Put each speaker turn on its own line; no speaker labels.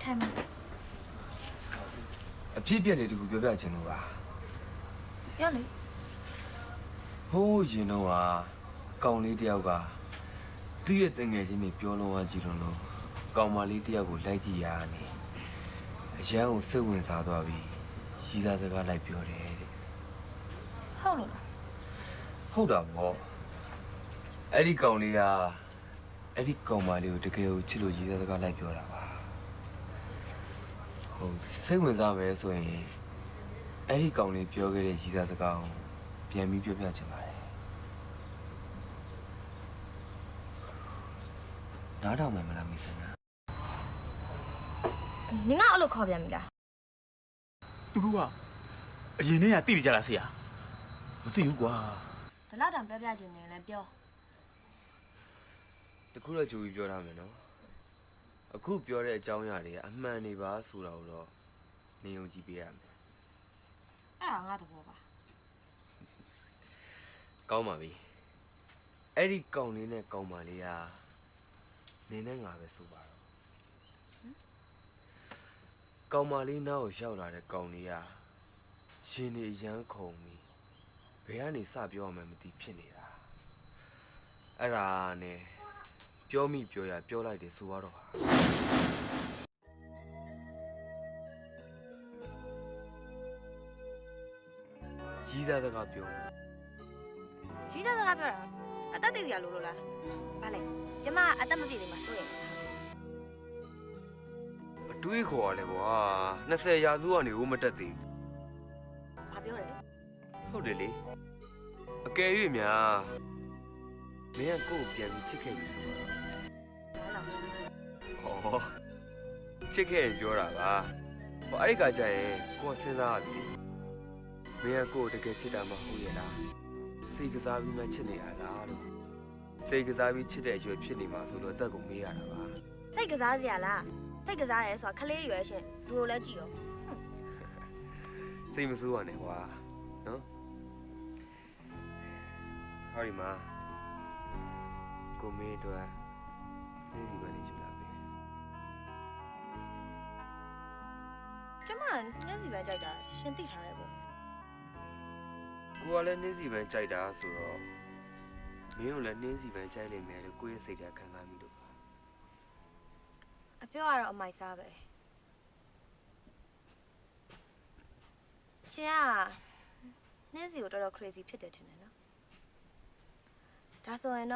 ထိုင်မှာ
အဖြစ်ပြက်လေးတခုပြောပြချင်လို့ပါ
ပြောလေ
ဟိုးရင်တော့ကောင်လေးတယောက်ကသူ့ရဲ့တငယ်ချင်းတွေပြောလုံးဝကြည့်လို့ကောင်မလေးတယောက်ကိုလိုက်ကြည့်ရနေအရန်ကိုစိတ်ဝင်စားသွားပြီရည်သားစကားလိုက်ပြောတယ်တဲ့
ဟုတ်လို့လား
ဟုတ်တာပေါ့အဲ့ဒီကောင်လေးကအဲ့ဒီကောင်မလေးကိုတကယ်ကိုချစ်လို့ရည်သားစကားလိုက်ပြောတာပါဟုတ်စိတ်ဝင်စားမယ်ဆိုရင်အဲ့ဒီကောင်လေးပြောခဲ့တဲ့ရည်သားစကားကိုပြန်ပြီးပြောပြချင်ပါတယ်နားထောင်မယ်မလားမိစနာ
နင်ကအဲ့လိုခေါ်ပြန်ပြီလား
သူတို့ကအရင်နေ့ကတိနေကြလားဆရာမသိဘူးကွာ
ဒီလောက်တောင်ပြောပြချင်တယ်လည်းပြော
တခုတော့ကြိုပြီးပြောထားမယ်နော်အခုပြောတဲ့အကြောင်းအရာတွေကအမှန်နေပါဆိုတာကိုတော့နေုံကြည့်ပေးရမယ်
အဲ့ဒါငါသဘောပါ
ကောင်းပါပြီအဲ့ဒီကောင်လေးနဲ့ကောင်မလေးကနေနဲ့ငါပဲဆိုပါတော့ကောင်မလေးနောက်ကိုရောက်လာတဲ့ကောင်လေးရှင်နေရမ်းခုံပြီးဘယ်ကနေစပြောရမှန်းမသိဖြစ်နေတာအဲ့ဒါနဲ့ပြောမိပြောရပြောလိုက်တယ်ဆိုတော့ရီးသားစကားပြော
ရီးသားစကားပြောတာအသက်သိစရာလိုလို့လားဘာလဲကျမအသက်မပြည့်သေးမှစိုးရိမ်
အတွေးခေါ်ရလဲကွာ20ရာစုကနေဟိုမတက်သေး
ဘာပြောလဲ
ဟုတ်တယ်လေအကယ်၍များမင်းကကိုယ့်ကိုပြန်ပြီးချစ်ခဲ့ပြီဆိုတော့ဟောချစ်ခဲ့ရင်ပြောတာပါဟောအဲ့ဒီကကြရင်ကိုယ်စဉ်းစားရပြီမင်းကကိုယ့်ကိုတကယ်ချစ်တာမဟုတ်ရဲ့လားစိတ်ကစားပြီးမှချစ်နေရလားလို့စိတ်ကစားပြီးချစ်တဲ့အရွယ်ဖြစ်နေမှာဆိုလို့အသက်ကိုမေးရတာပါ
စိတ်ကစားစရာလားစိတ်ကစားရဲဆိုတာခလေးရွယ်ရှင်သူတို့လည်းကြည့်ရော
စိတ်မဆိုးပါနဲ့ကွာနော်ဟောဒီမှာကိုမေးတော့နေစီပဲနေချင်တာပဲ
ကျမနှင်းစီပဲကြိုက်တာရှင်သိထားတယ်ပေါ့
ကိုကလည်းနှင်းစီပန်းကြိုက်တာဆိုတော့မင်းတို့လည်းနှင်းစီပန်းကြိုက်လိမ့်မယ်လို့ကိုယ့်ရဲ့စိတ်ထဲခံစားမိလို့ပါ
အပြောကတော့အမိုက်စားပဲရှင်ကနှင်းစီကိုတော်တော် crazy ဖြစ်တယ်ထင်တယ်နော်ဒါဆိုရင်တော့